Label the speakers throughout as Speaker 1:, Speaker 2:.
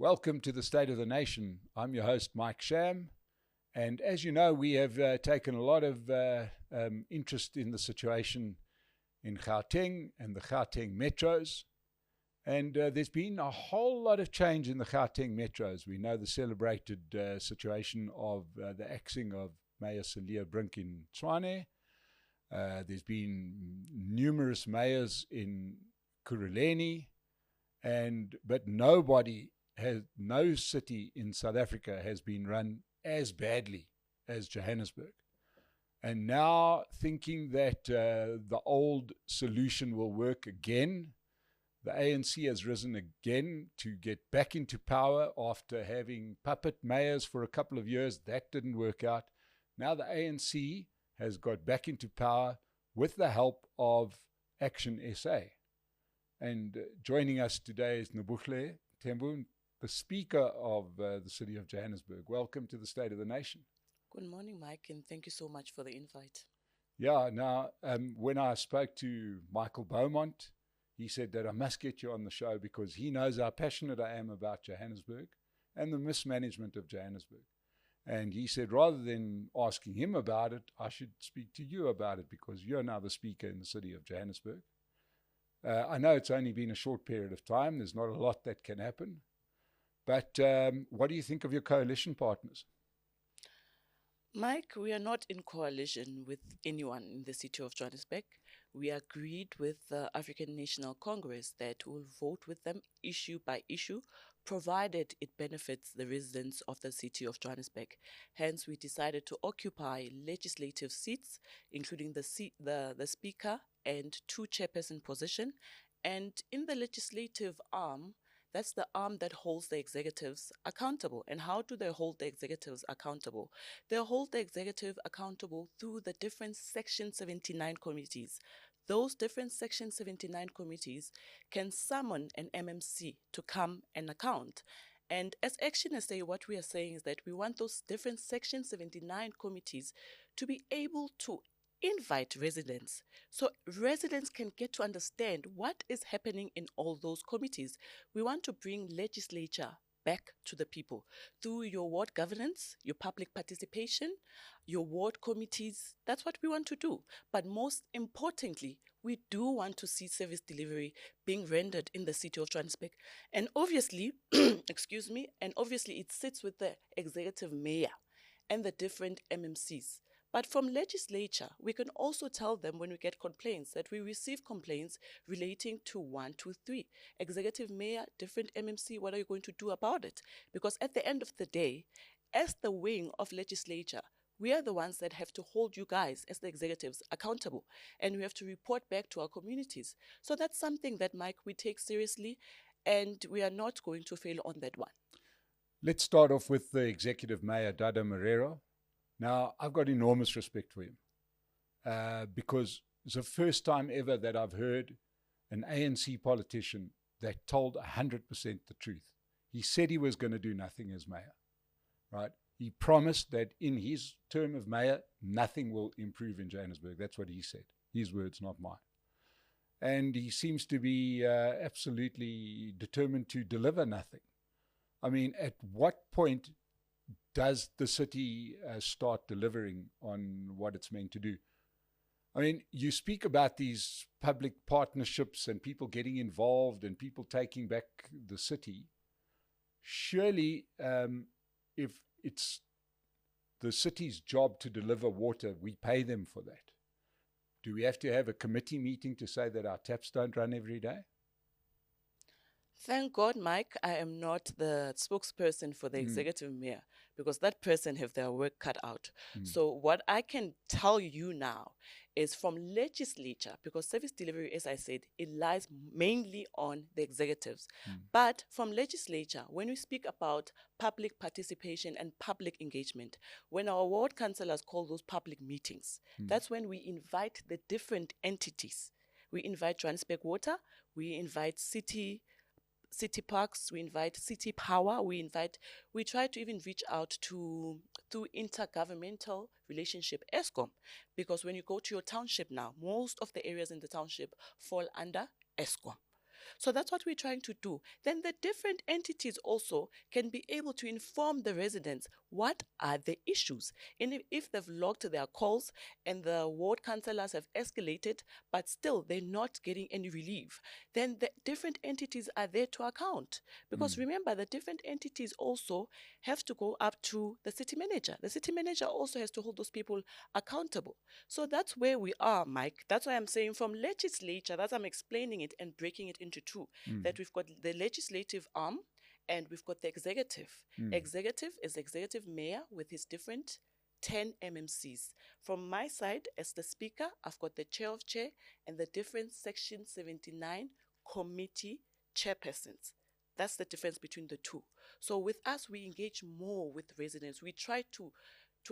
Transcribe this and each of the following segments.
Speaker 1: Welcome to the State of the Nation. I'm your host, Mike Sham. And as you know, we have taken a lot of interest in the situation in Gauteng and the Gauteng metros. And there's been a whole lot of change in the Gauteng metros. We know the celebrated situation of the axing of Mayor Celia Brink in Tshwane. There's been numerous mayors in Kuruleni, but no city in South Africa has been run as badly as Johannesburg. And now thinking that the old solution will work again, the ANC has risen again to get back into power after having puppet mayors for a couple of years. That didn't work out. Now the ANC has got back into power with the help of Action SA. And joining us today is Nobuhle Mthembu, the Speaker of the City of Johannesburg. Welcome to the State of the Nation.
Speaker 2: Good morning, Mike, and thank you so much for the invite.
Speaker 1: Yeah, now, when I spoke to Michael Beaumont, he said that I must get you on the show because he knows how passionate I am about Johannesburg and the mismanagement of Johannesburg. And he said, rather than asking him about it, I should speak to you about it because you're now the Speaker in the City of Johannesburg. I know it's only been a short period of time. There's not a lot that can happen. But what do you think of your coalition partners?
Speaker 2: Mike, we are not in coalition with anyone in the City of Johannesburg. We agreed with the African National Congress that we'll vote with them issue by issue, provided it benefits the residents of the City of Johannesburg. Hence, we decided to occupy legislative seats, including the Speaker and 2 chairperson position. And in the legislative arm, that's the arm that holds the executives accountable. And how do they hold the executives accountable? They hold the executive accountable through the different Section 79 committees. Those different Section 79 committees can summon an MMC to come and account. And as Action SA, what we are saying is that we want those different Section 79 committees to be able to invite residents so residents can get to understand what is happening in all those committees. We want to bring legislature back to the people through your ward governance, your public participation, your ward committees. That's what we want to do. But most importantly, we do want to see service delivery being rendered in the City of Johannesburg. And obviously, excuse me, and obviously it sits with the executive mayor and the different MMCs. But from legislature, we can also tell them when we get complaints that we receive complaints relating to 1, 2, 3. Executive mayor, different MMC, what are you going to do about it? Because at the end of the day, as the wing of legislature, we are the ones that have to hold you guys as the executives accountable. And we have to report back to our communities. So that's something that, Mike, we take seriously, and we are not going to fail on that one.
Speaker 1: Let's start off with the executive mayor, Dada Marero. Now, I've got enormous respect for him because it's the first time ever that I've heard an ANC politician that told 100% the truth. He said he was going to do nothing as mayor, right? He promised that in his term of mayor, nothing will improve in Johannesburg. That's what he said. His words, not mine. And he seems to be absolutely determined to deliver nothing. I mean, at what point does the city start delivering on what it's meant to do? I mean, you speak about these public partnerships and people getting involved and people taking back the city. Surely, if it's the city's job to deliver water, we pay them for that. Do we have to have a committee meeting to say that our taps don't run every day?
Speaker 2: Thank God, Mike, I am not the spokesperson for the executive mayor because that person have their work cut out. So what I can tell you now is from legislature, because service delivery, as I said, it lies mainly on the executives. But from legislature, when we speak about public participation and public engagement, when our ward councillors call those public meetings, that's when we invite the different entities. We invite Johannesburg Water, we invite City Parks, we invite City Power, we try to even reach out to intergovernmental relationship ESCOM, because when you go to your township now, most of the areas in the township fall under ESCOM. So that's what we're trying to do. Then the different entities also can be able to inform the residents what are the issues. And if they've logged their calls and the ward councillors have escalated, but still they're not getting any relief, then the different entities are there to account. Because remember, the different entities also have to go up to the city manager. The city manager also has to hold those people accountable. So that's where we are, Mike. That's why I'm saying from legislature, that's I'm explaining it and breaking it into two. That we've got the legislative arm and we've got the executive. Executive is executive mayor with his different 10 MMCs. From my side, as the speaker, I've got the chair of chair and the different section 79 committee chairpersons. That's the difference between the two. So with us, we engage more with residents. We try to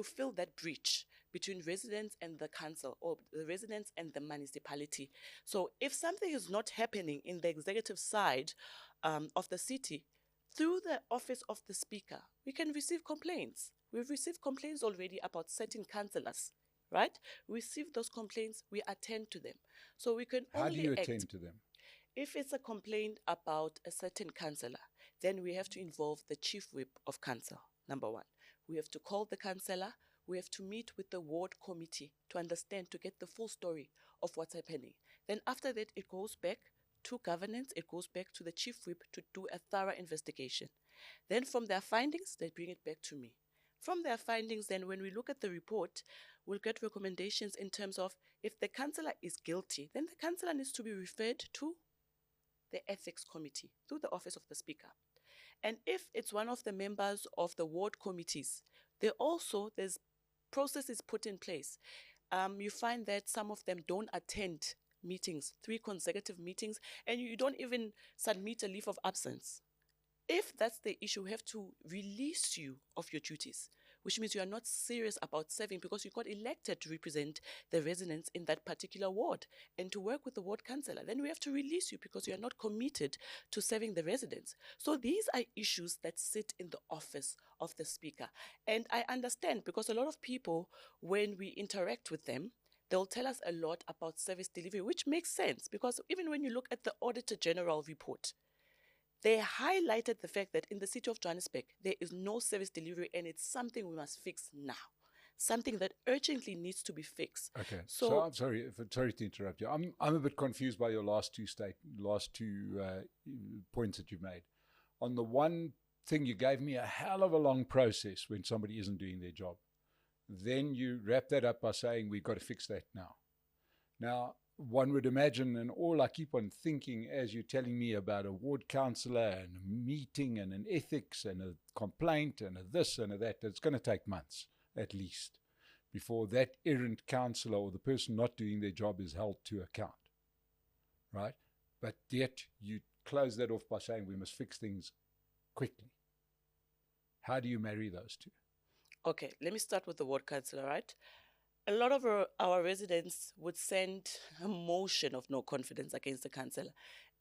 Speaker 2: fill that breach between residents and the council, or the residents and the municipality. So if something is not happening in the executive side of the city, through the office of the speaker, we can receive complaints. We've received complaints already about certain councillors, right? We receive those complaints, we attend to them. So we can only
Speaker 1: How do you
Speaker 2: act.
Speaker 1: attend to them?
Speaker 2: If it's a complaint about a certain councillor, then we have to involve the chief whip of council, number one. We have to call the councillor. We have to meet with the ward committee to understand, to get the full story of what's happening. Then after that, it goes back to governance. It goes back to the chief whip to do a thorough investigation. Then from their findings, they bring it back to me. From their findings, then when we look at the report, we'll get recommendations in terms of if the councillor is guilty, then the councillor needs to be referred to the ethics committee through the office of the speaker. And if it's one of the members of the ward committees, there's processes put in place. You find that some of them don't attend meetings, 3 consecutive meetings, and you don't even submit a leave of absence. If that's the issue, we have to release you of your duties, which means you are not serious about serving because you got elected to represent the residents in that particular ward and to work with the ward councillor. Then we have to release you because you are not committed to serving the residents. So these are issues that sit in the office of the speaker. And I understand because a lot of people, when we interact with them, they'll tell us a lot about service delivery, which makes sense because even when you look at the Auditor General report, they highlighted the fact that in the city of Johannesburg, there is no service delivery and it's something we must fix now. Something that urgently needs to be fixed.
Speaker 1: Okay. So I'm sorry to interrupt you. I'm a bit confused by your last two points that you made. On the one thing, you gave me a hell of a long process when somebody isn't doing their job. Then you wrap that up by saying we've got to fix that now. Now, one would imagine, and all I keep on thinking as you're telling me about a ward councillor and a meeting and an ethics and a complaint and a this and a that, it's going to take months at least before that errant councillor or the person not doing their job is held to account, right? But yet you close that off by saying we must fix things quickly. How do you marry those two?
Speaker 2: Okay, let me start with the ward councillor, right? A lot of our residents would send a motion of no confidence against the councillor.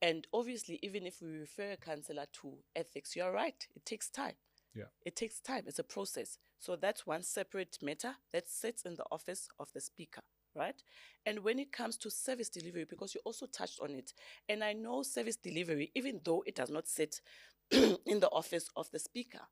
Speaker 2: And obviously, even if we refer a councillor to ethics, you're right, it takes time.
Speaker 1: Yeah.
Speaker 2: It takes time. It's a process. So that's one separate matter that sits in the office of the speaker, right? And when it comes to service delivery, because you also touched on it, and I know service delivery, even though it does not sit in the office of the speaker,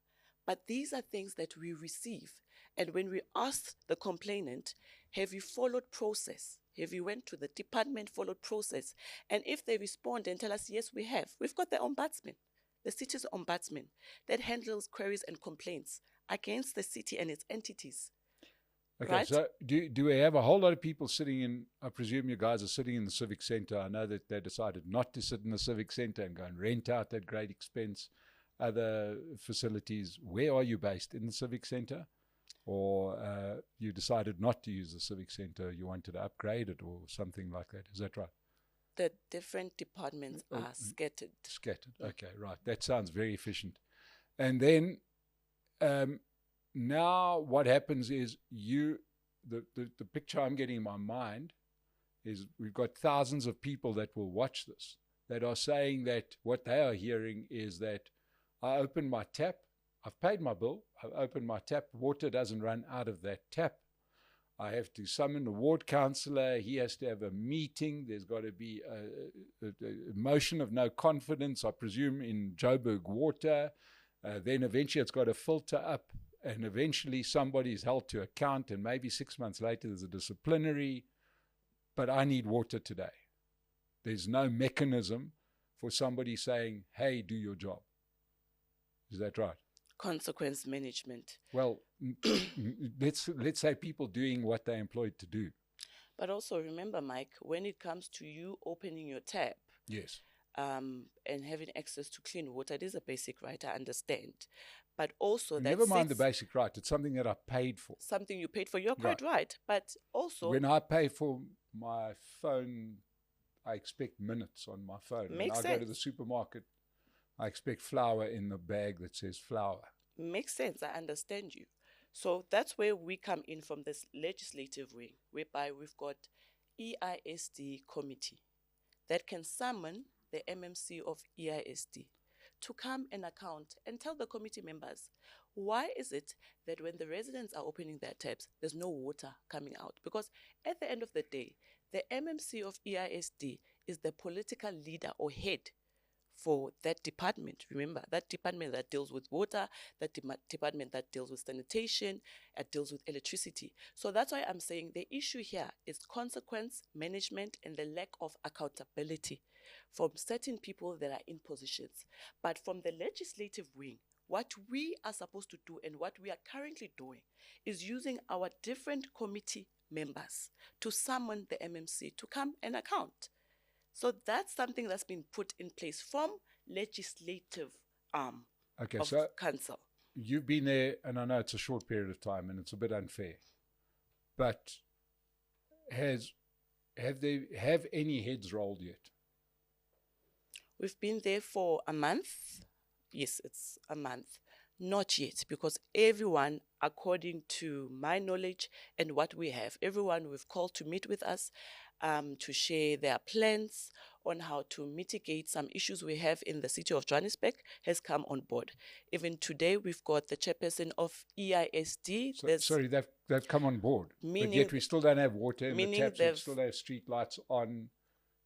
Speaker 2: but these are things that we receive. And when we ask the complainant, have you followed process? Have you went to the department, followed process? And if they respond and tell us, yes, we have, we've got the ombudsman, the city's ombudsman, that handles queries and complaints against the city and its entities.
Speaker 1: Okay,
Speaker 2: right?
Speaker 1: So do we have a whole lot of people sitting in, I presume you guys are sitting in the civic centre. I know that they decided not to sit in the civic centre and go and rent out at great expense other facilities. Where are you based? In the civic centre? Or you decided not to use the civic centre, you wanted to upgrade it or something like that. Is that right?
Speaker 2: The different departments are scattered.
Speaker 1: Scattered, okay, right. That sounds very efficient. And then now what happens is the picture I'm getting in my mind is we've got thousands of people that will watch this that are saying that what they are hearing is that I open my tap, I've paid my bill, I've opened my tap, water doesn't run out of that tap. I have to summon a ward councillor. He has to have a meeting. There's got to be a motion of no confidence, I presume, in Joburg Water. Then eventually it's got to filter up, and eventually somebody is held to account, and maybe 6 months later there's a disciplinary. But I need water today. There's no mechanism for somebody saying, hey, do your job. Is that right?
Speaker 2: Consequence management.
Speaker 1: Well, let's say people doing what they're employed to do.
Speaker 2: But also remember, Mike, when it comes to you opening your tap,
Speaker 1: yes,
Speaker 2: and having access to clean water, it is a basic right, I understand. But also
Speaker 1: never mind the basic right, it's something that I paid for.
Speaker 2: Something you paid for, you're quite right. But also,
Speaker 1: when I pay for my phone, I expect minutes on my phone. When I go to the supermarket, I expect flour in the bag that says flour.
Speaker 2: Makes sense. I understand you. So that's where we come in from this legislative wing, whereby we've got EISD committee that can summon the MMC of EISD to come and account and tell the committee members, why is it that when the residents are opening their taps, there's no water coming out? Because at the end of the day, the MMC of EISD is the political leader or head for that department. Remember, that department that deals with water, that department that deals with sanitation, that deals with electricity. So that's why I'm saying the issue here is consequence management and the lack of accountability from certain people that are in positions. But from the legislative wing, what we are supposed to do and what we are currently doing is using our different committee members to summon the MMC to come and account. So that's something that's been put in place from legislative arm of council.
Speaker 1: You've been there, and I know it's a short period of time and it's a bit unfair, but have any heads rolled yet?
Speaker 2: We've been there for a month. Yes, it's a month. Not yet, because everyone, according to my knowledge and what we have, everyone we've called to meet with us to share their plans on how to mitigate some issues we have in the city of Johannesburg has come on board. Even today, we've got the chairperson of EISD.
Speaker 1: Sorry, they've come on board, but yet we still don't have water in the taps, we still have street lights on,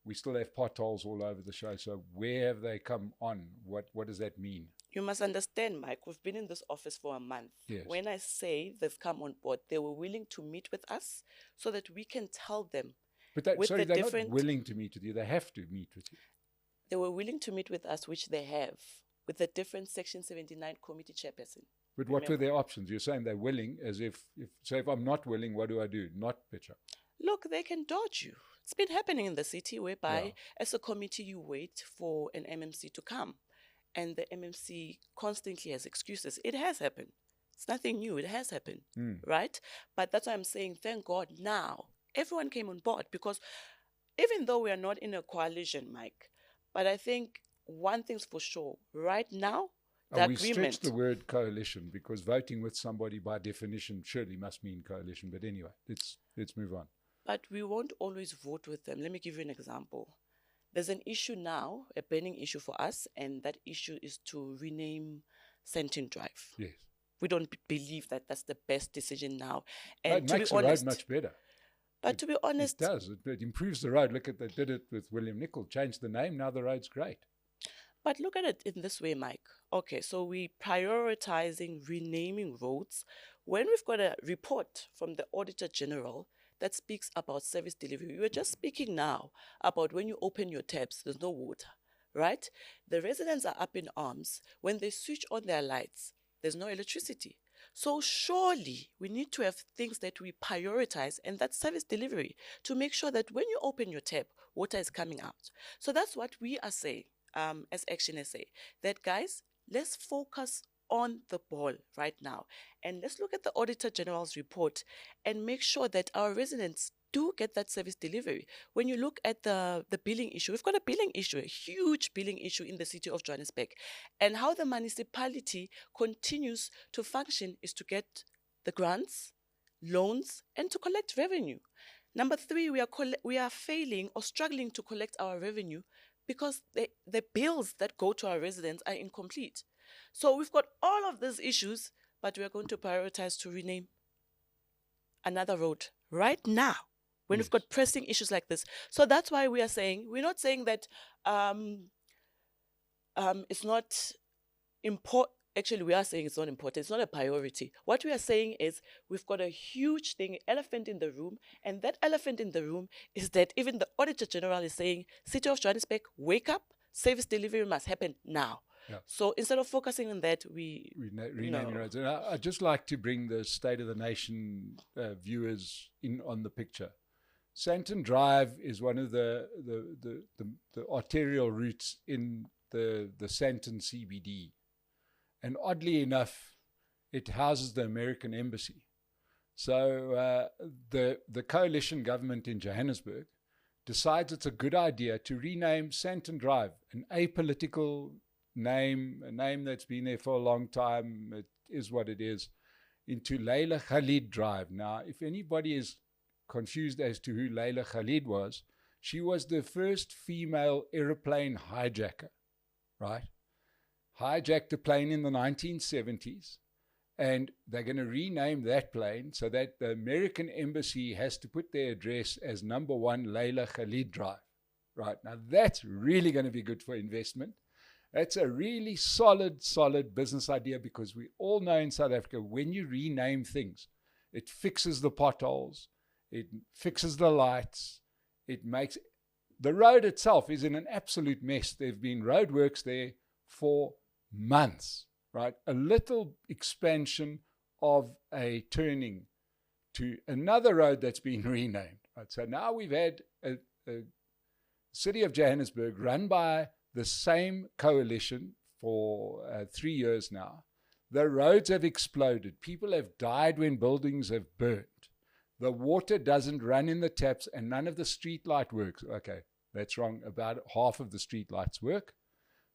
Speaker 1: we still have potholes all over the show. So where have they come on? What does that mean?
Speaker 2: You must understand, Mike, we've been in this office for a month.
Speaker 1: Yes.
Speaker 2: When I say they've come on board, they were willing to meet with us so that we can tell them.
Speaker 1: But they're not willing to meet with you. They have to meet with you.
Speaker 2: They were willing to meet with us, which they have, with the different Section 79 committee chairperson.
Speaker 1: But what were their options? You're saying they're willing, as if I'm not willing, what do I do? Not pitch up.
Speaker 2: Look, they can dodge you. It's been happening in the city whereby, as a committee, you wait for an MMC to come. And the MMC constantly has excuses. It has happened. It's nothing new. It has happened, right? But that's why I'm saying, thank God, now everyone came on board, because even though we are not in a coalition, Mike, but I think one thing's for sure, right now,
Speaker 1: we stretch the word coalition, because voting with somebody by definition surely must mean coalition. But anyway, let's move on.
Speaker 2: But we won't always vote with them. Let me give you an example. There's an issue now, a burning issue for us, and that issue is to rename Sentin Drive.
Speaker 1: Yes.
Speaker 2: We don't believe that that's the best decision now. And
Speaker 1: it makes the road much better.
Speaker 2: But to be honest...
Speaker 1: It does. It improves the road. Look, they did it with William Nicol. Changed the name. Now the road's great.
Speaker 2: But look at it in this way, Mike. Okay, so we're prioritizing renaming roads when we've got a report from the Auditor General that speaks about service delivery. We were just speaking now about when you open your taps, there's no water, right? The residents are up in arms. When they switch on their lights, there's no electricity. So surely we need to have things that we prioritize, and that's service delivery, to make sure that when you open your tap, water is coming out. So that's what we are saying as Action SA, that guys, let's focus on the ball right now. And let's look at the Auditor General's report and make sure that our residents do get that service delivery. When you look at the billing issue, we've got a billing issue, a huge billing issue in the city of Johannesburg. And how the municipality continues to function is to get the grants, loans, and to collect revenue. Number 3, we are failing or struggling to collect our revenue because the bills that go to our residents are incomplete. So we've got all of these issues, but we are going to prioritize to rename another road right now when we've got pressing issues like this. So that's why we are saying, we're not saying that it's not important. Actually, we are saying it's not important. It's not a priority. What we are saying is we've got a huge thing, elephant in the room, and that elephant in the room is that even the Auditor General is saying, City of Johannesburg, wake up, service delivery must happen now. Yeah. So instead of focusing on that, we
Speaker 1: rename roads. And I'd just like to bring the State of the Nation viewers in on the picture. Santon Drive is one of the arterial routes in the Santon CBD. And oddly enough, it houses the American Embassy. So the coalition government in Johannesburg decides it's a good idea to rename Santon Drive, an apolitical name, a name that's been there for a long time, it is what it is, into Leila Khalid Drive. Now, if anybody is confused as to who Leila Khalid was, she was the first female aeroplane hijacker, right? Hijacked a plane in the 1970s, and they're going to rename that plane so that the American Embassy has to put their address as number 1 Leila Khalid Drive. Right, now that's really going to be good for investment. That's a really solid business idea, because we all know in South Africa, when you rename things, it fixes the potholes, it fixes the lights, it makes... The road itself is in an absolute mess. There have been roadworks there for months, right? A little expansion of a turning to another road that's been renamed, right? So now we've had a City of Johannesburg run by the same coalition for 3 years now. The roads have exploded. People have died when buildings have burnt. The water doesn't run in the taps, and none of the street light works. Okay, that's wrong. About half of the street lights work.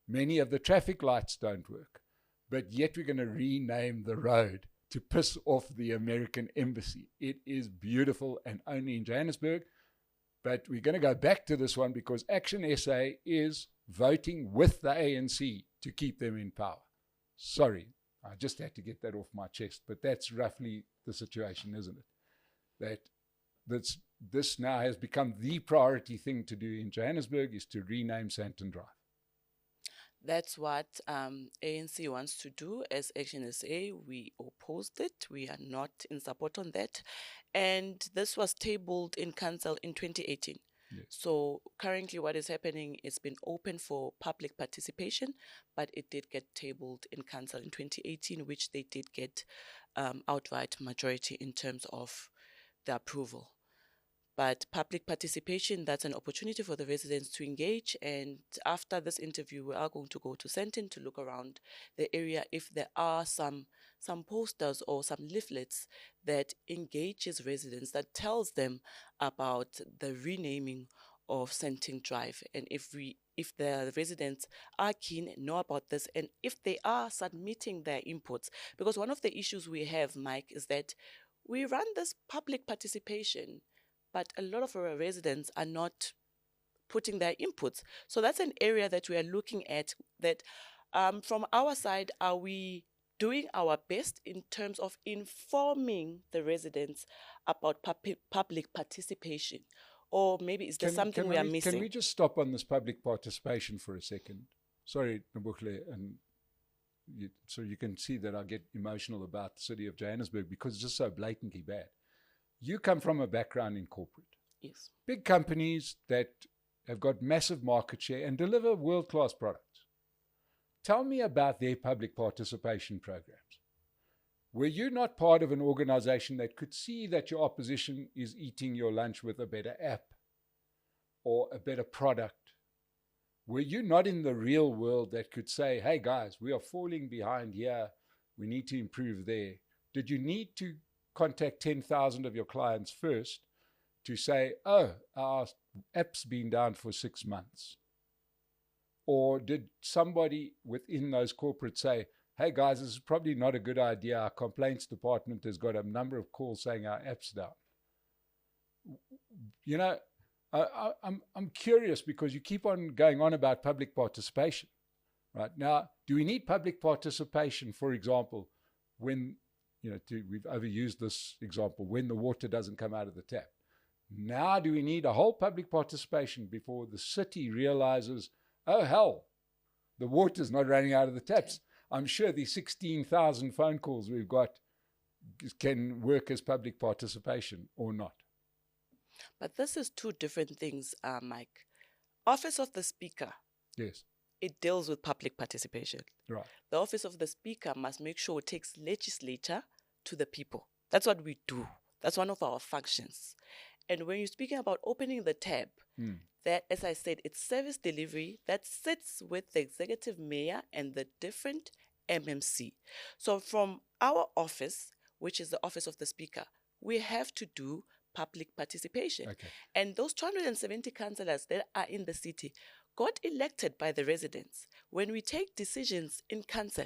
Speaker 1: Many of the traffic lights don't work. But yet we're going to rename the road to piss off the American Embassy. It is beautiful, and only in Johannesburg. But we're going to go back to this one because Action SA is voting with the ANC to keep them in power. Sorry, I just had to get that off my chest. But that's roughly the situation, isn't it? That this now has become the priority thing to do in Johannesburg, is to rename Santon Drive.
Speaker 2: That's what ANC wants to do as Action SA. We opposed it. We are not in support on that. And this was tabled in council in 2018. Yes. So currently what is happening, it's been open for public participation, but it did get tabled in council in 2018, which they did get outright majority in terms of the approval. But public participation, that's an opportunity for the residents to engage. And after this interview, we are going to go to Santon to look around the area if there are some posters or some leaflets that engages residents, that tells them about the renaming of Santon Drive. And if the residents are keen, know about this, and if they are submitting their inputs, because one of the issues we have, Mike, is that we run this public participation, but a lot of our residents are not putting their inputs. So that's an area that we are looking at, that from our side, are we doing our best in terms of informing the residents about public participation? Or maybe is there something we are missing?
Speaker 1: Can we just stop on this public participation for a second? Sorry, Nobuhle, and so you can see that I get emotional about the City of Johannesburg because it's just so blatantly bad. You come from a background in corporate.
Speaker 2: Yes.
Speaker 1: Big companies that have got massive market share and deliver world-class products. Tell me about their public participation programs. Were you not part of an organization that could see that your opposition is eating your lunch with a better app or a better product? Were you not in the real world that could say, hey guys, we are falling behind here, we need to improve there? Did you need to contact 10,000 of your clients first to say, oh, our app's been down for 6 months? Or did somebody within those corporates say, hey guys, this is probably not a good idea, our complaints department has got a number of calls saying our app's down? You know, I'm curious because you keep on going on about public participation. Right now, do we need public participation, for example, when we've overused this example, when the water doesn't come out of the tap. Now do we need a whole public participation before the city realizes, oh hell, the water's not running out of the taps? I'm sure the 16,000 phone calls we've got can work as public participation or not.
Speaker 2: But this is two different things, Mike. Office of the Speaker.
Speaker 1: Yes.
Speaker 2: It deals with public participation.
Speaker 1: Right.
Speaker 2: The Office of the Speaker must make sure it takes legislature to the people. That's what we do. That's one of our functions. And when you're speaking about opening the tab, that, as I said, it's service delivery that sits with the executive mayor and the different MMC. So from our office, which is the Office of the Speaker, we have to do public participation.
Speaker 1: Okay.
Speaker 2: And those 270 councillors that are in the city got elected by the residents. When we take decisions in council,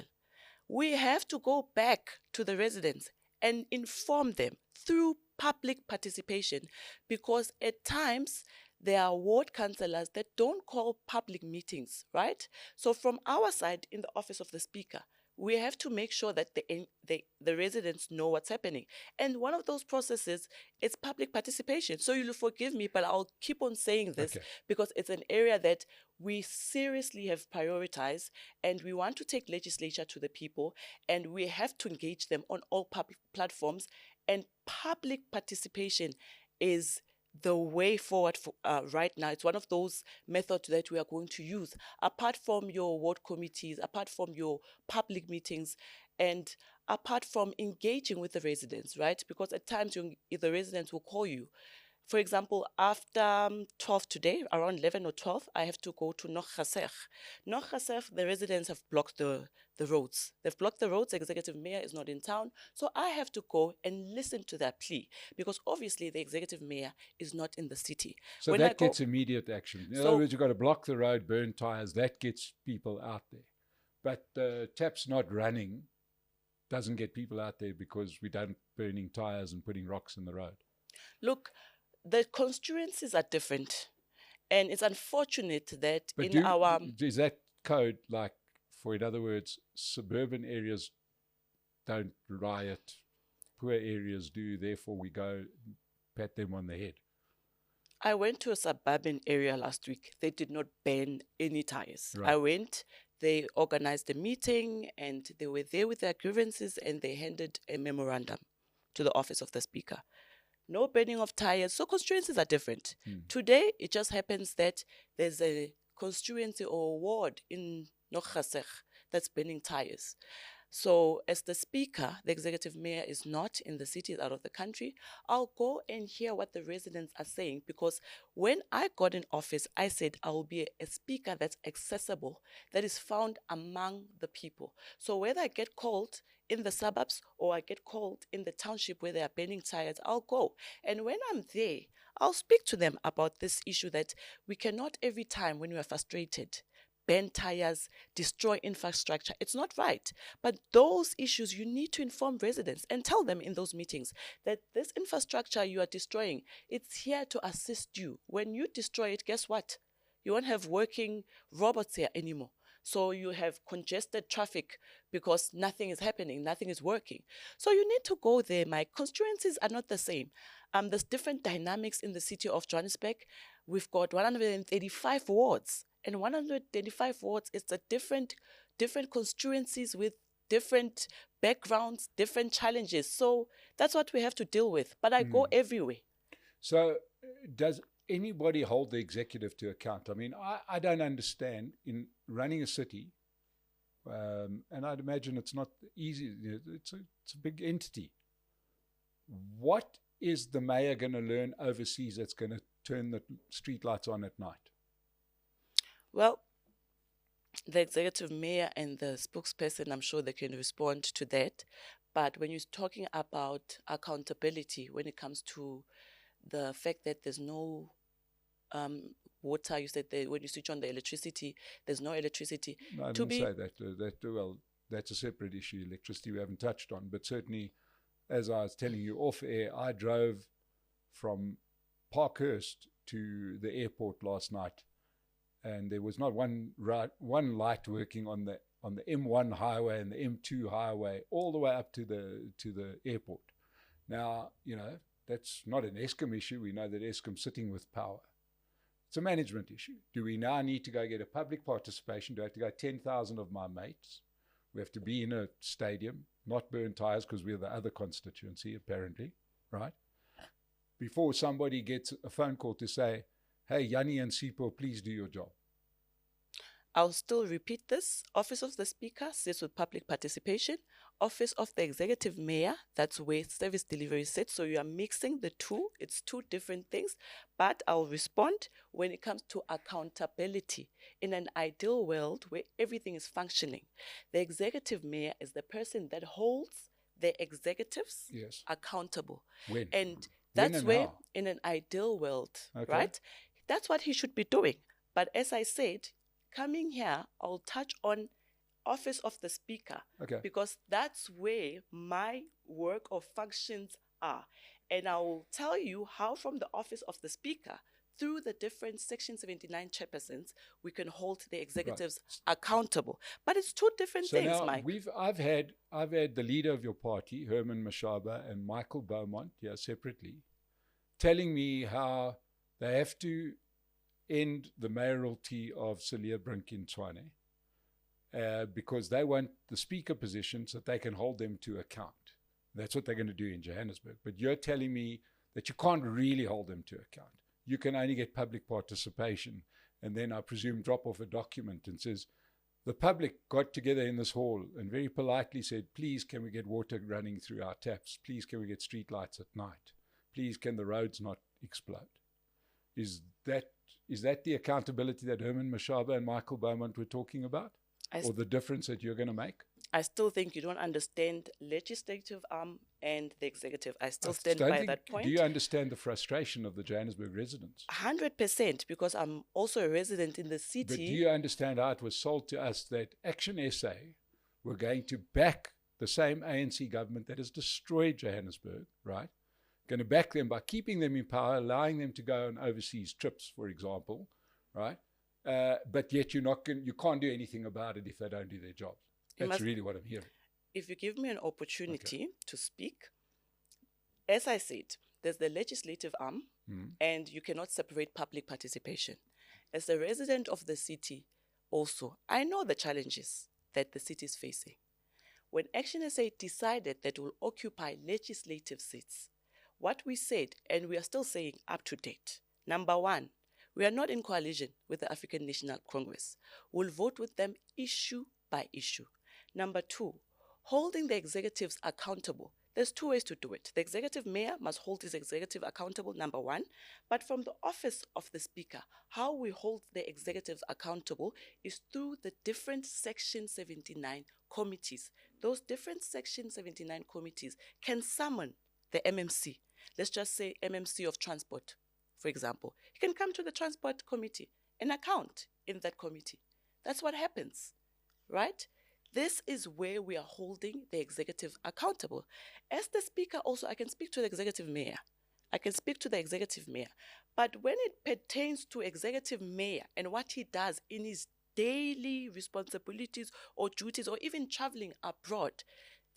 Speaker 2: we have to go back to the residents and inform them through public participation, because at times there are ward councillors that don't call public meetings, right? So from our side in the Office of the Speaker, we have to make sure that the residents know what's happening. And one of those processes is public participation. So you'll forgive me, but I'll keep on saying this because it's an area that we seriously have prioritized, and we want to take legislature to the people, and we have to engage them on all public platforms. And public participation is the way forward for, right now. It's one of those methods that we are going to use, apart from your ward committees, apart from your public meetings, and apart from engaging with the residents, right? Because at times the residents will call you. For example, after 12 today, around 11 or 12, I have to go to Nobuhle. Nobuhle, the residents have blocked the roads. They've blocked the roads. The executive mayor is not in town. So I have to go and listen to their plea, because obviously the executive mayor is not in the city.
Speaker 1: So when that gets immediate action. In other words, you've got to block the road, burn tires. That gets people out there. But taps not running doesn't get people out there, because we don't burning tires and putting rocks in the road.
Speaker 2: Look, the constituencies are different, and it's unfortunate that
Speaker 1: is that code like, for in other words, suburban areas don't riot, poor areas do, therefore we go pat them on the head?
Speaker 2: I went to a suburban area last week. They did not ban any tires.
Speaker 1: Right.
Speaker 2: I went, they organized a meeting, and they were there with their grievances, and they handed a memorandum to the Office of the Speaker. No burning of tires. So constituencies are different. Today, it just happens that there's a constituency or a ward in Nobuhle that's burning tires. So as the Speaker, the executive mayor is not in the city, is out of the country, I'll go and hear what the residents are saying, because when I got in office, I said I will be a speaker that's accessible, that is found among the people. So whether I get called in the suburbs or I get called in the township where they are burning tires, I'll go. And when I'm there, I'll speak to them about this issue, that we cannot every time when we are frustrated burn tires, destroy infrastructure. It's not right. But those issues, you need to inform residents and tell them in those meetings that this infrastructure you are destroying, it's here to assist you. When you destroy it, guess what? You won't have working robots here anymore. So you have congested traffic because nothing is happening, nothing is working. So you need to go there. My constituencies are not the same. There's different dynamics in the city of Johannesburg. We've got 135 wards. And 125 wards, it's a different constituencies with different backgrounds, different challenges. So that's what we have to deal with. But I go everywhere.
Speaker 1: So does anybody hold the executive to account? I mean, I don't understand in running a city, and I'd imagine it's not easy. It's a big entity. What is the mayor going to learn overseas that's going to turn the streetlights on at night?
Speaker 2: Well, the executive mayor and the spokesperson, I'm sure they can respond to that. But when you're talking about accountability, when it comes to the fact that there's no water, you said that when you switch on the electricity, there's no electricity.
Speaker 1: No, I didn't say that. Well, that's a separate issue. Electricity we haven't touched on. But certainly, as I was telling you off air, I drove from Parkhurst to the airport last night, and there was not one light working on on the M1 highway and the M2 highway, all the way up to the airport. Now, that's not an Eskom issue. We know that Eskom's sitting with power. It's a management issue. Do we now need to go get a public participation? Do I have to go 10,000 of my mates? We have to be in a stadium, not burn tires because we're the other constituency, apparently, right? Before somebody gets a phone call to say, hey, Yanni and Sipho, please do your job.
Speaker 2: I'll still repeat this. Office of the Speaker sits with public participation. Office of the Executive Mayor, that's where service delivery sits. So you are mixing the two. It's two different things. But I'll respond when it comes to accountability. In an ideal world where everything is functioning, the Executive Mayor is the person that holds the executives accountable.
Speaker 1: When?
Speaker 2: And that's where, in an ideal world, right? That's what he should be doing. But as I said, coming here, I'll touch on Office of the Speaker, because that's where my work or functions are. And I will tell you how from the Office of the Speaker, through the different Section 79 chairpersons, we can hold the executives accountable. But it's two different things,
Speaker 1: now
Speaker 2: Mike.
Speaker 1: I've had the leader of your party, Herman Mashaba, and Michael Beaumont, separately, telling me how they have to end the mayoralty of Celia Brink in Tshwane because they want the speaker position so that they can hold them to account. That's what they're going to do in Johannesburg. But you're telling me that you can't really hold them to account. You can only get public participation, and then I presume drop off a document and says, the public got together in this hall and very politely said, please, can we get water running through our taps? Please, can we get street lights at night? Please, can the roads not explode? Is that the accountability that Herman Mashaba and Michael Beaumont were talking about? Or the difference that you're going to make?
Speaker 2: I still think you don't understand legislative arm and the executive. I still stand by that point.
Speaker 1: Do you understand the frustration of the Johannesburg residents?
Speaker 2: 100%, because I'm also a resident in the city.
Speaker 1: But do you understand how it was sold to us that Action SA were going to back the same ANC government that has destroyed Johannesburg, right? Going to back them by keeping them in power, allowing them to go on overseas trips, for example, right? But yet you can't do anything about it if they don't do their jobs. That's really what I'm hearing.
Speaker 2: If you give me an opportunity to speak, as I said, there's the legislative arm, and you cannot separate public participation. As a resident of the city, also, I know the challenges that the city is facing. When Action SA decided that it will occupy legislative seats, what we said, and we are still saying up to date, number one, we are not in coalition with the African National Congress. We'll vote with them issue by issue. Number two, holding the executives accountable. There's two ways to do it. The executive mayor must hold his executive accountable, number one. But from the office of the speaker, how we hold the executives accountable is through the different Section 79 committees. Those different Section 79 committees can summon the MMC. Let's just say MMC of transport, for example. He can come to the transport committee and account in that committee. That's what happens, right? This is where we are holding the executive accountable. As the speaker also, I can speak to the executive mayor. But when it pertains to executive mayor and what he does in his daily responsibilities or duties or even traveling abroad,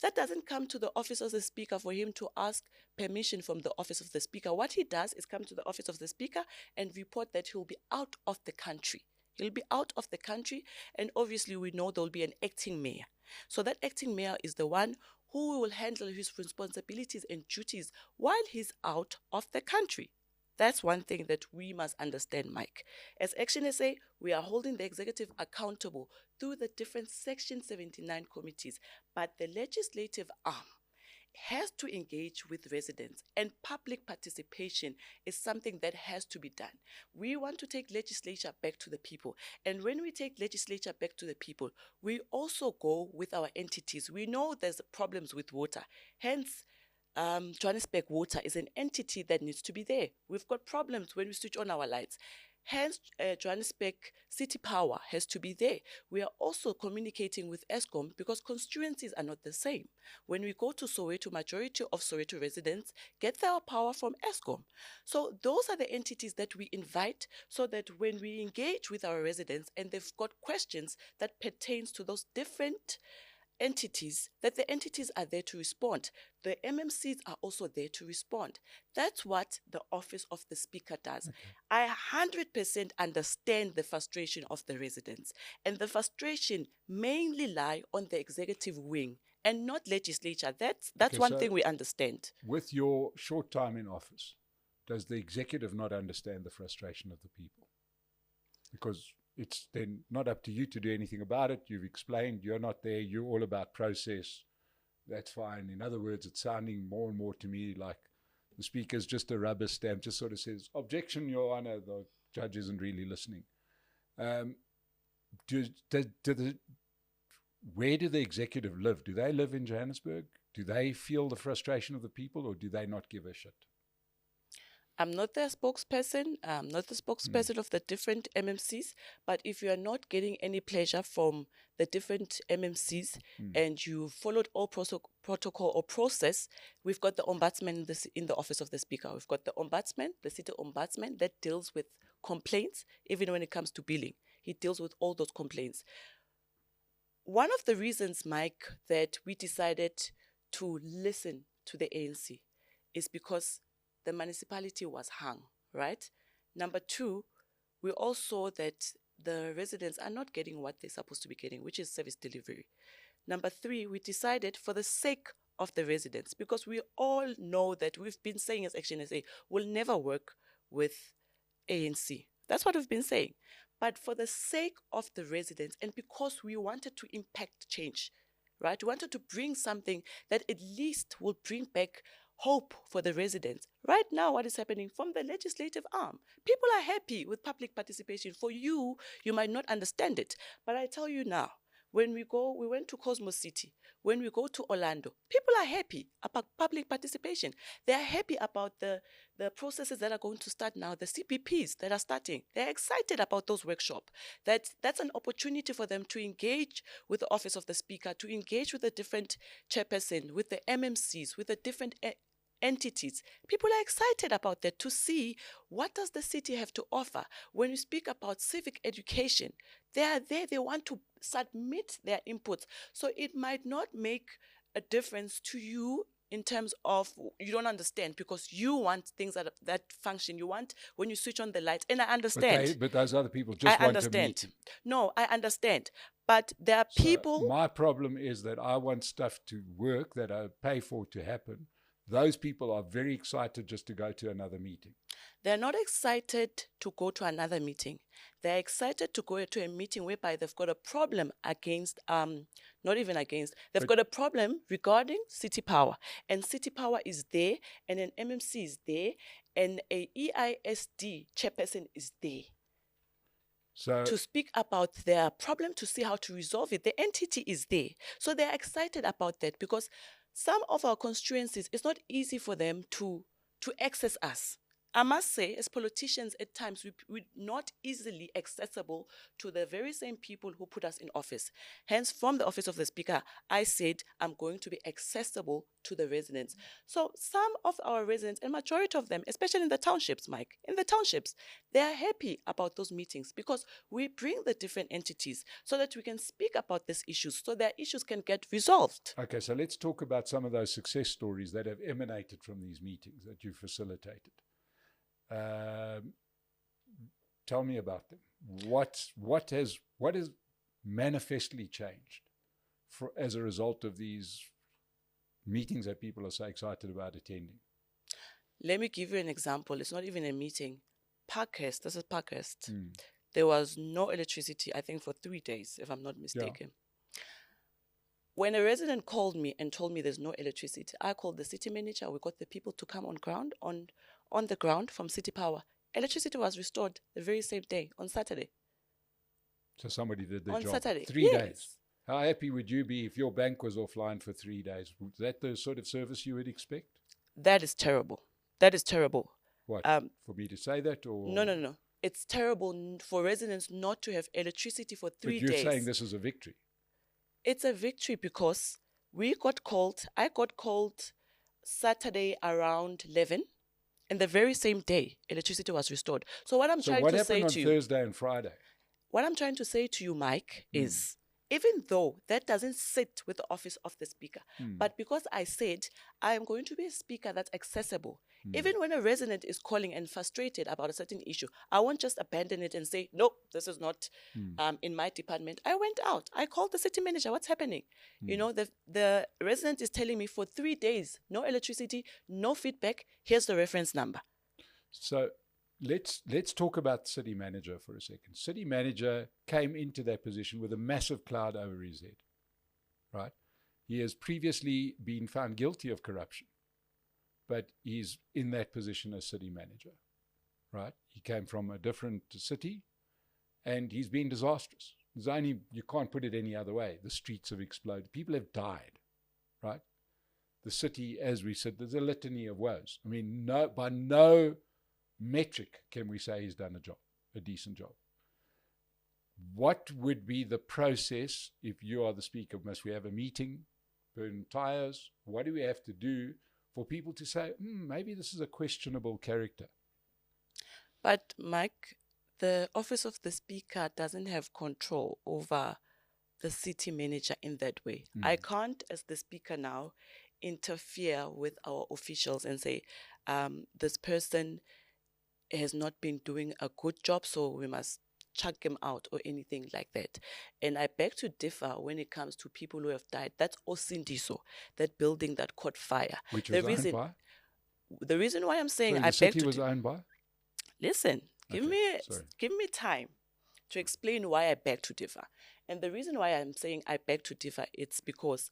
Speaker 2: that doesn't come to the office of the speaker for him to ask permission from the office of the speaker. What he does is come to the office of the speaker and report that he'll be out of the country. He'll be out of the country, and obviously we know there'll be an acting mayor. So that acting mayor is the one who will handle his responsibilities and duties while he's out of the country. That's one thing that we must understand, Mike. As Action SA, we are holding the executive accountable through the different Section 79 committees, but the legislative arm has to engage with residents, and public participation is something that has to be done. We want to take legislature back to the people, and when we take legislature back to the people, we also go with our entities. We know there's problems with water, hence Johannesburg Water is an entity that needs to be there. We've got problems when we switch on our lights. Hence, Johannesburg City Power has to be there. We are also communicating with Eskom because constituencies are not the same. When we go to Soweto, majority of Soweto residents get their power from Eskom. So those are the entities that we invite so that when we engage with our residents and they've got questions that pertains to those different entities, that the entities are there to respond. The MMCs are also there to respond. That's what the office of the speaker does.
Speaker 1: Okay.
Speaker 2: I 100% understand the frustration of the residents, and the frustration mainly lie on the executive wing and not legislature. That's
Speaker 1: Okay,
Speaker 2: one
Speaker 1: so
Speaker 2: thing we understand.
Speaker 1: with your short time in office, does the executive not understand the frustration of the people? Because it's then not up to you to do anything about it. You've explained you're not there. You're all about process. That's fine. In other words, it's sounding more and more to me like the speaker's just a rubber stamp, just sort of says, objection, Your Honor, the judge isn't really listening. Where do the executive live? Do they live in Johannesburg? Do they feel the frustration of the people, or do they not give a shit?
Speaker 2: I'm not their spokesperson. I'm not the spokesperson of the different MMCs. But if you are not getting any pleasure from the different MMCs and you followed all protocol or process, we've got the ombudsman in the office of the speaker. We've got the ombudsman, the city ombudsman, that deals with complaints, even when it comes to billing. He deals with all those complaints. One of the reasons, Mike, that we decided to listen to the ANC is because the municipality was hung, right? Number two, we all saw that the residents are not getting what they're supposed to be getting, which is service delivery. Number three, we decided for the sake of the residents, because we all know that we've been saying as Action SA, we'll never work with ANC. That's what we've been saying. But for the sake of the residents, and because we wanted to impact change, right? We wanted to bring something that at least will bring back hope for the residents. Right now, what is happening from the legislative arm, people are happy with public participation. For you, you might not understand it. But I tell you now, when we went to Cosmos City, when we go to Orlando, people are happy about public participation. They are happy about the processes that are going to start now, the CPPs that are starting. They're excited about those workshops. That's an opportunity for them to engage with the office of the speaker, to engage with the different chairperson, with the MMCs, with the different entities. People are excited about that, to see what does the city have to offer. When you speak about civic education, they are there, they want to submit their inputs. So it might not make a difference to you in terms of you don't understand, because you want things that function. You want when you switch on the lights, and I understand.
Speaker 1: But those other people just want a meeting.
Speaker 2: No, I understand. But there are people.
Speaker 1: My problem is that I want stuff to work that I pay for to happen. Those people are very excited just to go to another meeting.
Speaker 2: They're not excited to go to another meeting. They're excited to go to a meeting whereby they've got a problem against, they've got a problem regarding City Power. And City Power is there, and an MMC is there, and a EISD chairperson is there. So to speak about their problem, to see how to resolve it. The entity is there. So they're excited about that, because some of our constituencies, it's not easy for them to access us. I must say, as politicians, at times, we're not easily accessible to the very same people who put us in office. Hence, from the office of the speaker, I said I'm going to be accessible to the residents. So some of our residents, and majority of them, especially in the townships, Mike, in the townships, they are happy about those meetings, because we bring the different entities so that we can speak about these issues, so their issues can get resolved.
Speaker 1: Okay, so let's talk about some of those success stories that have emanated from these meetings that you facilitated. Tell me about them. What has manifestly changed as a result of these meetings that people are so excited about attending?
Speaker 2: Let me give you an example. It's not even a meeting. Parkhurst, this is Parkhurst. There was no electricity, I think, for 3 days, if I'm not mistaken. Yeah. When a resident called me and told me there's no electricity, I called the city manager. We got the people to come on the ground from City Power. Electricity was restored the very same day, on Saturday.
Speaker 1: So somebody did the
Speaker 2: job. On Saturday.
Speaker 1: 3 days. How happy would you be if your bank was offline for 3 days? Was that the sort of service you would expect?
Speaker 2: That is terrible. That is terrible.
Speaker 1: What? For me to say that? Or
Speaker 2: No. It's terrible for residents not to have electricity for 3
Speaker 1: But
Speaker 2: days.
Speaker 1: you're saying this is a victory.
Speaker 2: It's a victory because I got called Saturday around 11, and the very same day, electricity was restored. So what I'm
Speaker 1: So
Speaker 2: trying
Speaker 1: what
Speaker 2: to say
Speaker 1: happened on
Speaker 2: to you,
Speaker 1: Thursday and Friday?
Speaker 2: what I'm trying to say to you, Mike, is even though that doesn't sit with the office of the speaker, but because I said I am going to be a speaker that's accessible, even when a resident is calling and frustrated about a certain issue, I won't just abandon it and say, nope, this is not in my department. I went out. I called the city manager. What's happening? You know, the resident is telling me for 3 days, no electricity, no feedback. Here's the reference number.
Speaker 1: So let's talk about the city manager for a second. City manager came into that position with a massive cloud over his head, right? He has previously been found guilty of corruption, but he's in that position as city manager, right? He came from a different city, and he's been disastrous. You can't put it any other way. The streets have exploded. People have died, right? The city, as we said, there's a litany of woes. I mean, by no metric can we say he's done a decent job. What would be the process if you are the speaker? Must we have a meeting, burn tires? What do we have to do for people to say, maybe this is a questionable character?
Speaker 2: But Mike, the office of the speaker doesn't have control over the city manager in that way. I can't, as the speaker now, interfere with our officials and say, this person has not been doing a good job, so we must chuck him out or anything like that. And I beg to differ when it comes to people who have died. That's Osindiso, that building that caught fire.
Speaker 1: Which was owned by?
Speaker 2: The reason why I'm saying
Speaker 1: the city was owned by?
Speaker 2: Listen, give me time to explain why I beg to differ. And the reason why I'm saying I beg to differ, it's because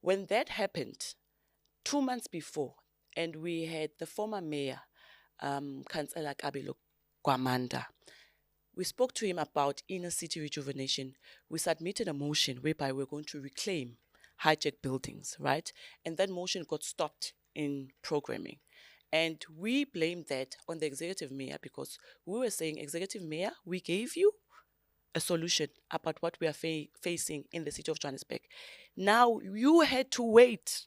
Speaker 2: when that happened 2 months before, and we had the former mayor, Councillor Kabelo Kwamanda, we spoke to him about inner city rejuvenation. We submitted a motion whereby we're going to reclaim hijacked buildings, right? And that motion got stopped in programming. And we blamed that on the executive mayor because we were saying, executive mayor, we gave you a solution about what we are facing in the city of Johannesburg. Now you had to wait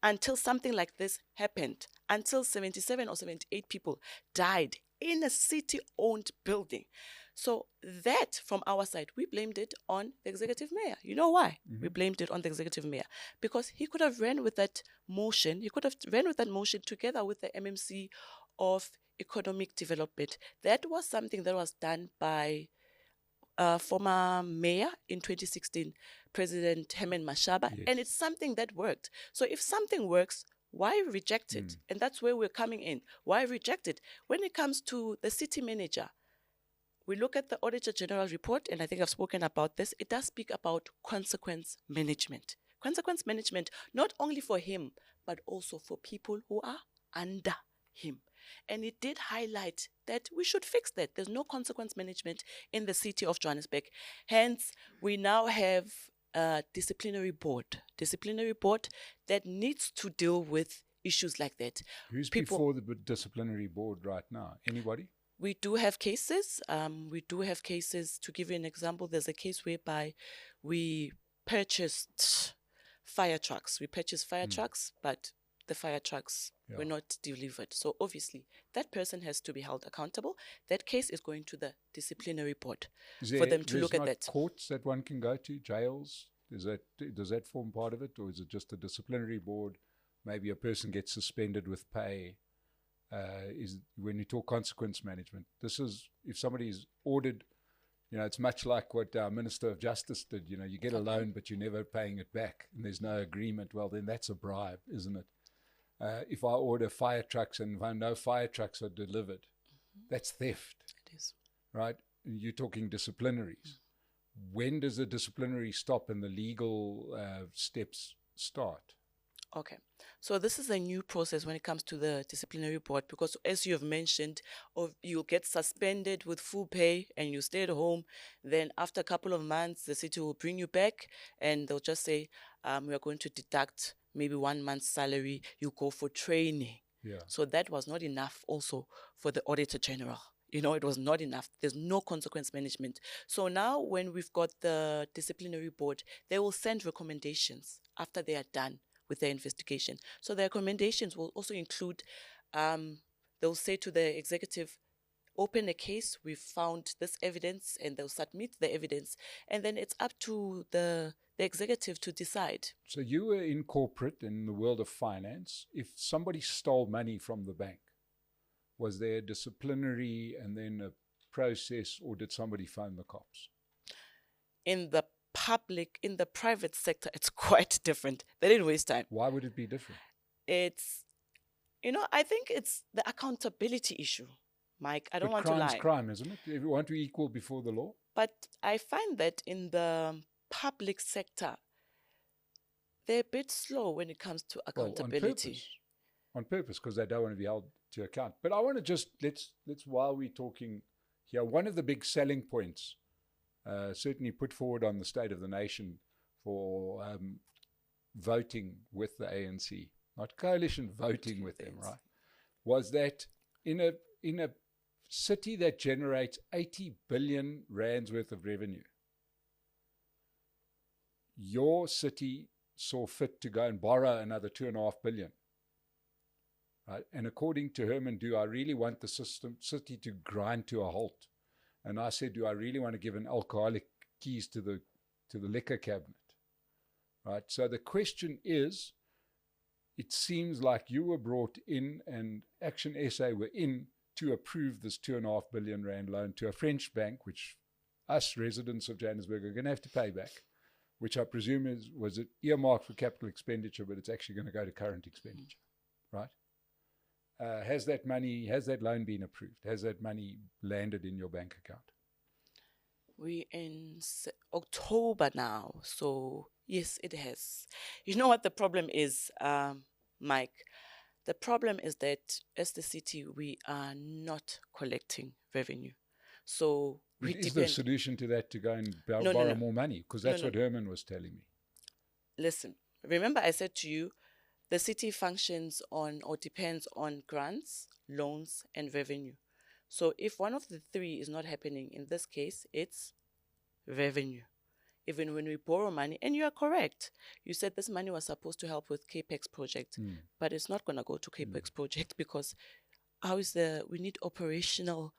Speaker 2: until something like this happened, until 77 or 78 people died in a city-owned building. So that, from our side, we blamed it on the executive mayor. You know why? We blamed it on the executive mayor. Because he could have ran with that motion. He could have ran with that motion together with the MMC of Economic Development. That was something that was done by former mayor in 2016, President Herman Mashaba, and it's something that worked. So if something works, why reject it? And that's where we're coming in. Why reject it? When it comes to the city manager, we look at the Auditor General report, and I think I've spoken about this. It does speak about consequence management. Consequence management, not only for him, but also for people who are under him. And it did highlight that we should fix that. There's no consequence management in the city of Johannesburg. Hence, we now have a disciplinary board that needs to deal with issues like that.
Speaker 1: Who's before the disciplinary board right now? Anybody?
Speaker 2: We do have cases. To give you an example, there's a case whereby we purchased fire trucks. But the fire trucks were not delivered. So obviously, that person has to be held accountable. That case is going to the disciplinary board for them to look at that.
Speaker 1: Courts that one can go to, jails? Does that form part of it, or is it just a disciplinary board? Maybe a person gets suspended with pay. Is when you talk consequence management, this is if somebody is ordered. It's much like what our Minister of Justice did. You get a loan, but you're never paying it back, and there's no agreement. Well, then that's a bribe, isn't it? If I order fire trucks and if I know fire trucks are delivered, that's theft.
Speaker 2: It is.
Speaker 1: Right? You're talking disciplinaries. When does the disciplinary stop and the legal steps start?
Speaker 2: Okay. So this is a new process when it comes to the disciplinary board because as you have mentioned, you'll get suspended with full pay and you stay at home. Then after a couple of months, the city will bring you back and they'll just say, we are going to deduct maybe 1 month's salary. You go for training.
Speaker 1: Yeah.
Speaker 2: So that was not enough also for the Auditor General. it was not enough. There's no consequence management. So now when we've got the disciplinary board, they will send recommendations after they are done with their investigation. So the recommendations will also include, they'll say to the executive, open a case, we've found this evidence, and they'll submit the evidence. And then it's up to the executive to decide.
Speaker 1: So you were in corporate, in the world of finance. If somebody stole money from the bank, was there a disciplinary and then a process, or did somebody phone the cops?
Speaker 2: In the private sector, it's quite different. They didn't waste time.
Speaker 1: Why would it be different?
Speaker 2: It's, I think it's the accountability issue, Mike. I don't want to lie.
Speaker 1: Crime's crime, isn't it? Everyone to equal before the law.
Speaker 2: But I find that in the public sector, they're a bit slow when it comes to accountability.
Speaker 1: On purpose, because they don't want to be held to account. But I want to just, let's while we're talking here, one of the big selling points, certainly put forward on the State of the Nation for voting with the ANC, not coalition, voting with them, right, was that in a city that generates 80 billion rands worth of revenue, your city saw fit to go and borrow another 2.5 billion. Right? And according to Herman, do I really want the city to grind to a halt? And I said, do I really want to give an alcoholic keys to the liquor cabinet? Right. So the question is, it seems like you were brought in, and Action SA were in to approve this 2.5 billion rand loan to a French bank, which us residents of Johannesburg are going to have to pay back, which I presume was it earmarked for capital expenditure, but it's actually going to go to current expenditure, right? Has that loan been approved? Has that money landed in your bank account?
Speaker 2: We're in October now, so yes, it has. You know what the problem is, Mike? The problem is that as the city, we are not collecting revenue. So
Speaker 1: is the solution to that to go and borrow more money? Because that's what Herman was telling me.
Speaker 2: Listen, remember I said to you, the city functions on or depends on grants, loans, and revenue. So if one of the three is not happening, in this case, it's revenue. Even when we borrow money, and you are correct, you said this money was supposed to help with CAPEX project, but it's not going to go to CAPEX project because we need operational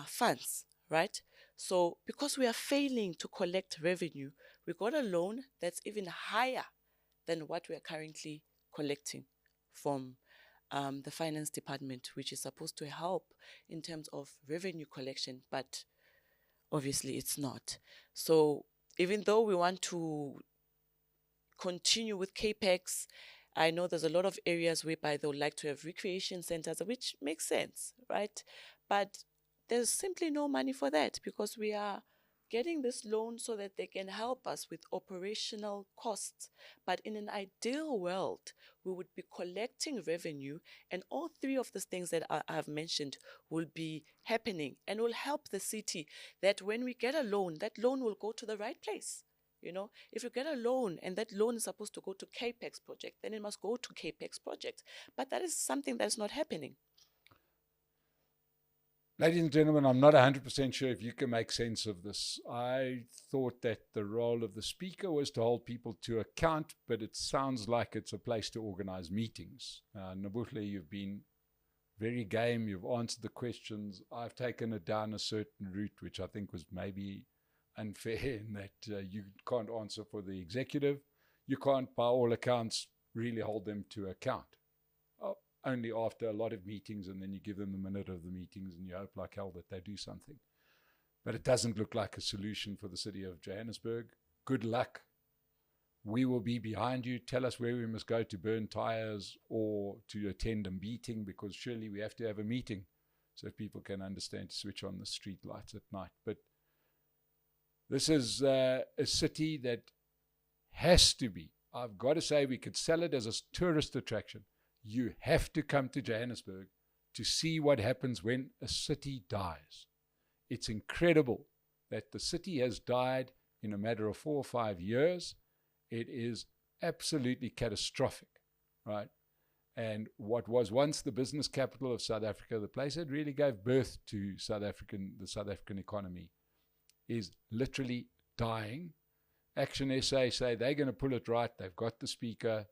Speaker 2: funds, right? So because we are failing to collect revenue, we got a loan that's even higher than what we are currently collecting from the finance department, which is supposed to help in terms of revenue collection, but obviously it's not. So even though we want to continue with CAPEX, I know there's a lot of areas whereby they would like to have recreation centers, which makes sense, right? But there's simply no money for that because we are getting this loan so that they can help us with operational costs. But in an ideal world, we would be collecting revenue, and all three of the things that I have mentioned will be happening and will help the city, that when we get a loan, that loan will go to the right place. If you get a loan and that loan is supposed to go to CAPEX project, then it must go to CAPEX project. But that is something that's not happening.
Speaker 1: Ladies and gentlemen, I'm not 100% sure if you can make sense of this. I thought that the role of the speaker was to hold people to account, but it sounds like it's a place to organize meetings. Nobuhle, you've been very game. You've answered the questions. I've taken it down a certain route, which I think was maybe unfair in that you can't answer for the executive. You can't, by all accounts, really hold them to account. Only after a lot of meetings, and then you give them the minute of the meetings and you hope like hell that they do something. But it doesn't look like a solution for the city of Johannesburg. Good luck. We will be behind you. Tell us where we must go to burn tires or to attend a meeting, because surely we have to have a meeting so people can understand to switch on the street lights at night. But this is a city that has to be, I've got to say, we could sell it as a tourist attraction. You have to come to Johannesburg to see what happens when a city dies. It's incredible that the city has died in a matter of 4 or 5 years. It is absolutely catastrophic, right? And what was once the business capital of South Africa, the place that really gave birth to the South African economy, is literally dying. Action SA say they're going to pull it right. They've got the speaker.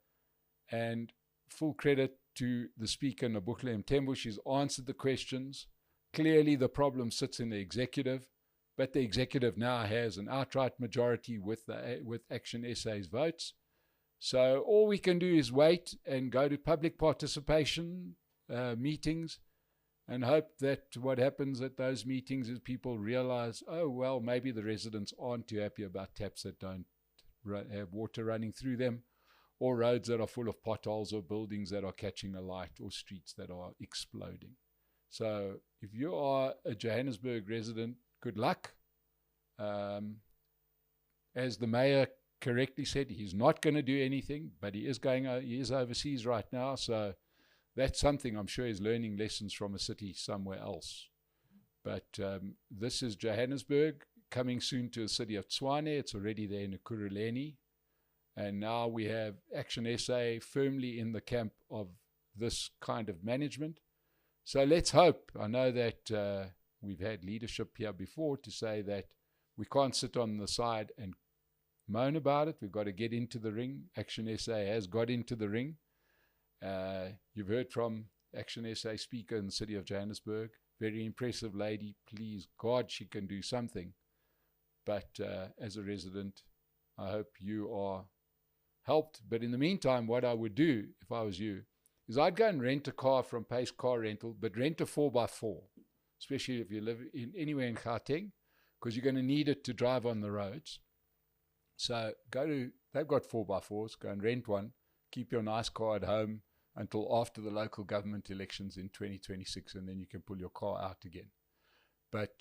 Speaker 1: And full credit to the speaker, Nobuhle Mthembu. She's answered the questions. Clearly the problem sits in the executive, but the executive now has an outright majority with Action SA's votes. So all we can do is wait and go to public participation meetings and hope that what happens at those meetings is people realize, oh, well, maybe the residents aren't too happy about taps that don't have water running through them, or roads that are full of potholes, or buildings that are catching alight, or streets that are exploding. So if you are a Johannesburg resident, good luck. As the mayor correctly said, he's not going to do anything, but he is overseas right now, so that's something. I'm sure he's learning lessons from a city somewhere else. But this is Johannesburg, coming soon to the city of Tshwane. It's already there in Ekurhuleni. And now we have Action SA firmly in the camp of this kind of management. So let's hope. I know that we've had leadership here before to say that we can't sit on the side and moan about it. We've got to get into the ring. Action SA has got into the ring. You've heard from Action SA speaker in the city of Johannesburg. Very impressive lady. Please, God, she can do something. But as a resident, I hope you are helped. But in the meantime, what I would do if I was you is I'd go and rent a car from Pace Car Rental, but rent a 4x4, especially if you live anywhere in Gauteng, because you're going to need it to drive on the roads. So they've got 4x4s, go and rent one, keep your nice car at home until after the local government elections in 2026, and then you can pull your car out again. But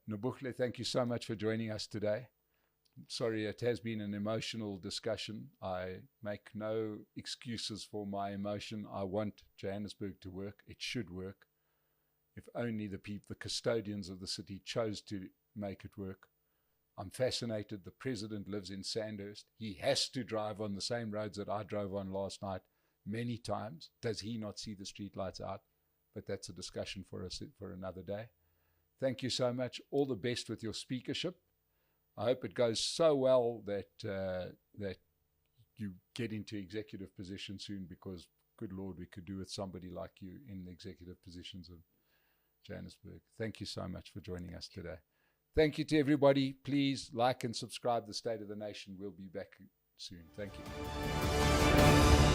Speaker 1: Nobuhle, thank you so much for joining us today. Sorry, it has been an emotional discussion. I make no excuses for my emotion. I want Johannesburg to work. It should work. If only the custodians of the city chose to make it work. I'm fascinated. The president lives in Sandhurst. He has to drive on the same roads that I drove on last night many times. Does he not see the streetlights out? But that's a discussion for another day. Thank you so much. All the best with your speakership. I hope it goes so well that that you get into executive position soon, because, good Lord, we could do with somebody like you in the executive positions of Johannesburg. Thank you so much for joining us today. Thank you to everybody. Please like and subscribe to The State of the Nation. We'll be back soon. Thank you.